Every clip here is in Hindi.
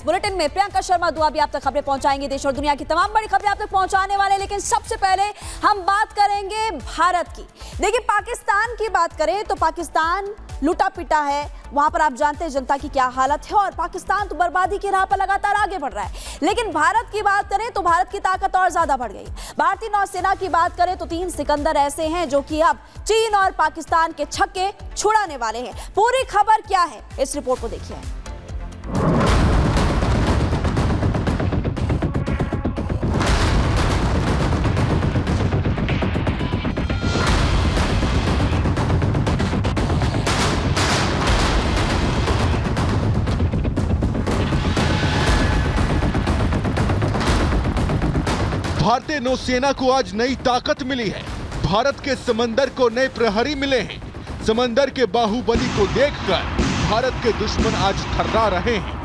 इस बुलेटिन में प्रियंका शर्मा दुआ भी आप तक खबरें पहुंचाएंगे। देश और दुनिया की तमाम बड़ी खबरें आप तक पहुंचाने वाले हैं, लेकिन सबसे पहले हम बात करेंगे भारत की। देखिए, पाकिस्तान की बात करें तो पाकिस्तान लुटा पिटा है, वहां पर आप जानते हैं जनता की क्या हालत है और पाकिस्तान तो बर्बादी की राह पर लगातार आगे बढ़ रहा है। लेकिन भारत की बात करें तो भारत की ताकत और ज्यादा बढ़ गई। भारतीय नौसेना की बात करें तो 3 सिकंदर ऐसे हैं जो कि अब चीन और पाकिस्तान के छक्के छुड़ाने वाले हैं। पूरी खबर क्या है, इस रिपोर्ट को देखिए। भारतीय नौसेना को आज नई ताकत मिली है। भारत के समंदर को नए प्रहरी मिले हैं। समंदर के बाहुबली को देखकर भारत के दुश्मन आज थर्रा रहे हैं।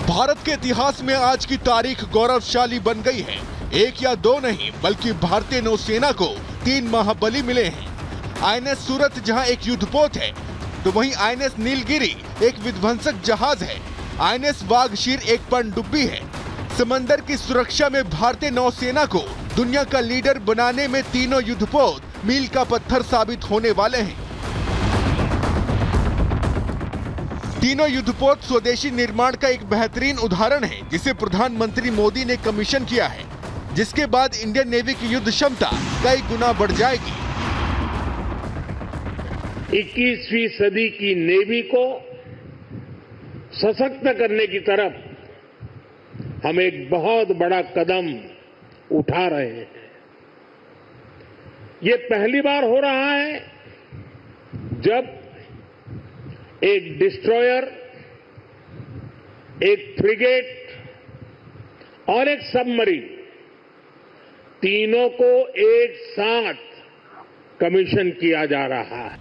भारत के इतिहास में आज की तारीख गौरवशाली बन गई है। 1 या 2 नहीं, बल्कि भारतीय नौसेना को 3 महाबली मिले हैं। आईएनएस सूरत जहां एक युद्धपोत है, तो वहीं आईएनएस नीलगिरी एक विध्वंसक जहाज है। आईएनएस वाघशीर एक पनडुब्बी है। समंदर की सुरक्षा में भारतीय नौसेना को दुनिया का लीडर बनाने में तीनों युद्धपोत मील का पत्थर साबित होने वाले हैं। तीनों युद्धपोत स्वदेशी निर्माण का एक बेहतरीन उदाहरण है, जिसे प्रधानमंत्री मोदी ने कमीशन किया है, जिसके बाद इंडियन नेवी की युद्ध क्षमता कई गुना बढ़ जाएगी। 21वीं सदी की नेवी को सशक्त करने की तरफ हम एक बहुत बड़ा कदम उठा रहे हैं। ये पहली बार हो रहा है जब एक डिस्ट्रॉयर, एक फ्रिगेट और एक सबमरीन, तीनों को एक साथ कमीशन किया जा रहा है।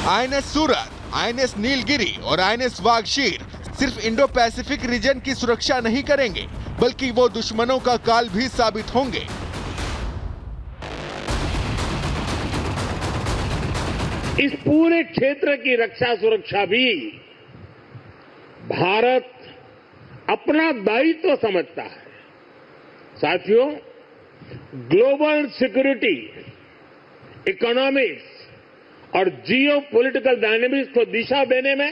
आईएनएस सूरत, आईएनएस नीलगिरी और आईएनएस वाघशीर सिर्फ इंडो पैसिफिक रीजन की सुरक्षा नहीं करेंगे, बल्कि वो दुश्मनों का काल भी साबित होंगे। इस पूरे क्षेत्र की रक्षा सुरक्षा भी भारत अपना दायित्व समझता है। साथियों, ग्लोबल सिक्योरिटी, इकोनॉमिक्स और जियो पॉलिटिकल डायनेमिक्स को दिशा देने में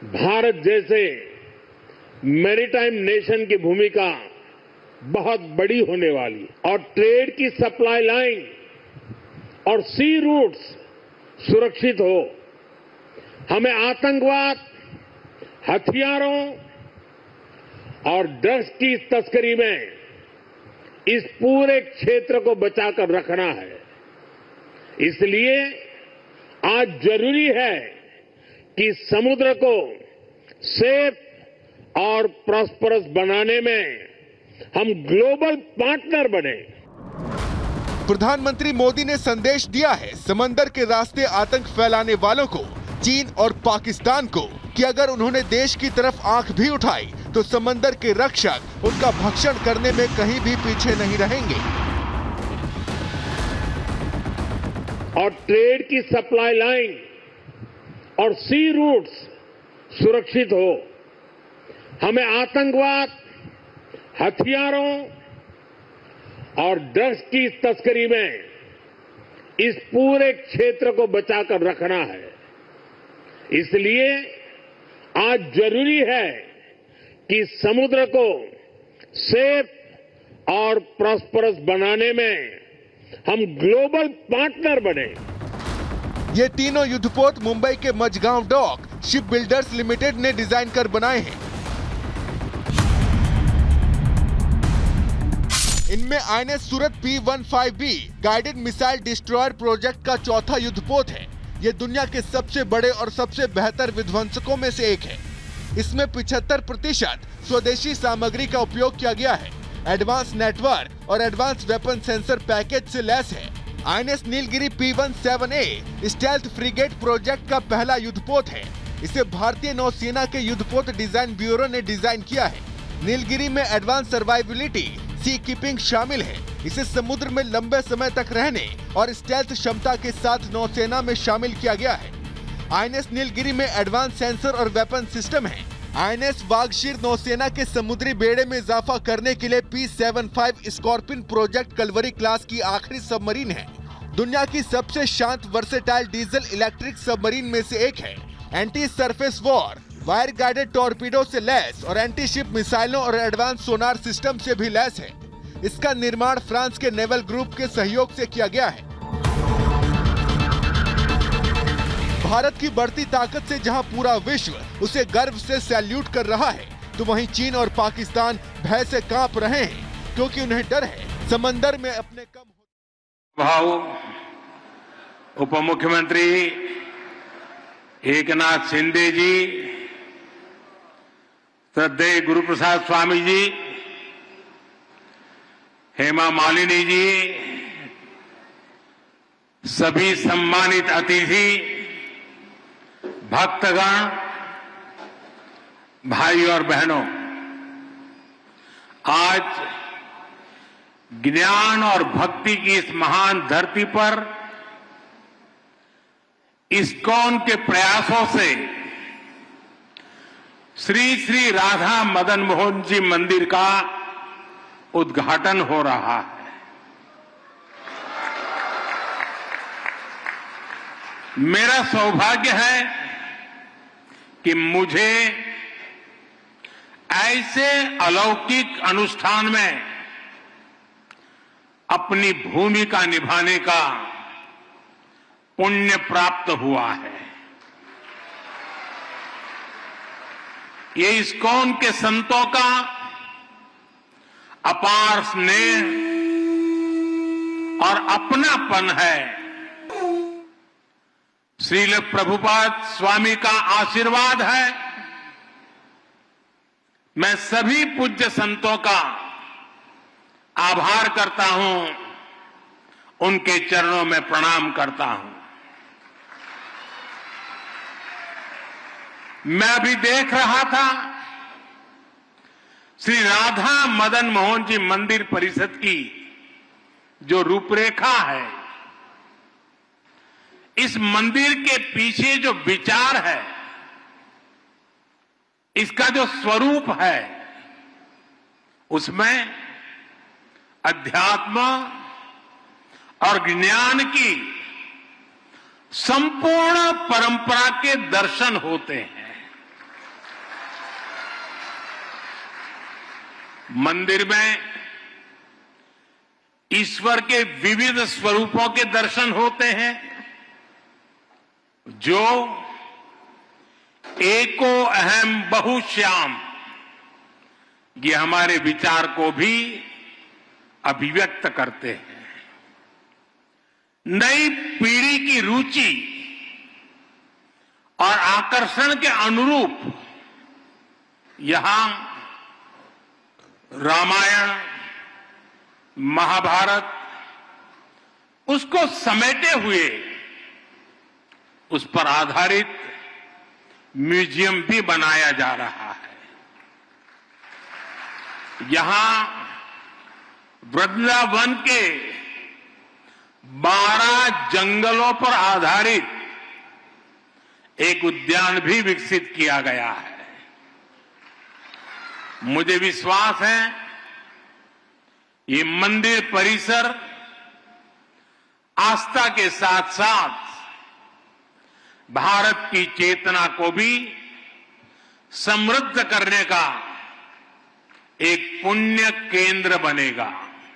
भारत जैसे मैरीटाइम नेशन की भूमिका बहुत बड़ी होने वाली है। और ट्रेड की सप्लाई लाइन और सी रूट्स सुरक्षित हो, हमें आतंकवाद, हथियारों और ड्रग्स की तस्करी में इस पूरे क्षेत्र को बचाकर रखना है। इसलिए आज जरूरी है कि समुद्र को सेफ और प्रॉस्परस बनाने में हम ग्लोबल पार्टनर बने। प्रधानमंत्री मोदी ने संदेश दिया है समंदर के रास्ते आतंक फैलाने वालों को, चीन और पाकिस्तान को, कि अगर उन्होंने देश की तरफ आंख भी उठाई तो समंदर के रक्षक उनका भक्षण करने में कहीं भी पीछे नहीं रहेंगे। और ट्रेड की सप्लाई लाइन और सी रूट्स सुरक्षित हो, हमें आतंकवाद, हथियारों और ड्रग्स की तस्करी में इस पूरे क्षेत्र को बचाकर रखना है। इसलिए आज जरूरी है कि समुद्र को सेफ और प्रॉस्परस बनाने में हम ग्लोबल पार्टनर बने। ये तीनों युद्धपोत मुंबई के Mazagon dock ship builders limited ने डिजाइन कर बनाए हैं। इनमें INS Surat P15B guided missile destroyer project का चौथा युद्धपोत है। ये दुनिया के सबसे बड़े और सबसे बेहतर विध्वंसकों में से एक है। इसमें 75% स्वदेशी सामग्री का उपयोग किया गया है। एडवांस नेटवर्क और एडवांस वेपन सेंसर पैकेज से लैस है। INS Nilgiri P17A stealth frigate project का पहला युद्धपोत है। इसे भारतीय नौसेना के युद्धपोत डिजाइन ब्यूरो ने डिजाइन किया है। नीलगिरी में एडवांस सर्वाइविलिटी, सी कीपिंग शामिल है। इसे समुद्र में लंबे समय तक रहने और स्टेल्थ क्षमता के साथ नौसेना में शामिल किया गया है। आईएनएस नीलगिरी में एडवांस सेंसर और वेपन सिस्टम है। आईएनएस वागशीर नौसेना के समुद्री बेड़े में इजाफा करने के लिए P-75 scorpion project Kalvari class की आखिरी सबमरीन है। दुनिया की सबसे शांत वर्सेटाइल डीजल इलेक्ट्रिक सबमरीन में से एक है। Anti surface war, wire guided torpedo से लैस और एंटी शिप मिसाइलों और एडवांस सोनार सिस्टम से भी लैस है। इसका निर्माण फ्रांस के नेवल ग्रुप के सहयोग से किया गया है। भारत की बढ़ती ताकत से जहां पूरा विश्व उसे गर्व से सैल्यूट कर रहा है, तो वहीं चीन और पाकिस्तान भय से कांप रहे हैं, क्योंकि उन्हें डर है समंदर में अपने कम भाव उप मुख्यमंत्री एकनाथ शिंदे जी, श्रद्धेय गुरु प्रसाद स्वामी जी, हेमा मालिनी जी, सभी सम्मानित अतिथि, भक्तगण, भाई और बहनों, आज ज्ञान और भक्ति की इस महान धरती पर इस्कॉन के प्रयासों से श्री श्री राधा मदन मोहन जी मंदिर का उद्घाटन हो रहा है। मेरा सौभाग्य है कि मुझे ऐसे अलौकिक अनुष्ठान में अपनी भूमिका निभाने का पुण्य प्राप्त हुआ है। ये इस्कॉन के संतों का अपार स्नेह और अपनापन है। श्रील प्रभुपाद स्वामी का आशीर्वाद है। मैं सभी पूज्य संतों का आभार करता हूं, उनके चरणों में प्रणाम करता हूं। मैं अभी देख रहा था श्री राधा मदन मोहन जी मंदिर परिषद की जो रूपरेखा है, इस मंदिर के पीछे जो विचार है, इसका जो स्वरूप है, उसमें अध्यात्म और ज्ञान की संपूर्ण परंपरा के दर्शन होते हैं। मंदिर में ईश्वर के विविध स्वरूपों के दर्शन होते हैं, जो एको अहम बहुश्याम, ये हमारे विचार को भी अभिव्यक्त करते हैं। नई पीढ़ी की रुचि और आकर्षण के अनुरूप यहां रामायण, महाभारत, उसको समेटे हुए उस पर आधारित म्यूजियम भी बनाया जा रहा है। यहां वृंदावन के 12 जंगलों पर आधारित एक उद्यान भी विकसित किया गया है। मुझे विश्वास है ये मंदिर परिसर आस्था के साथ साथ भारत की चेतना को भी समृद्ध करने का एक पुण्य केंद्र बनेगा।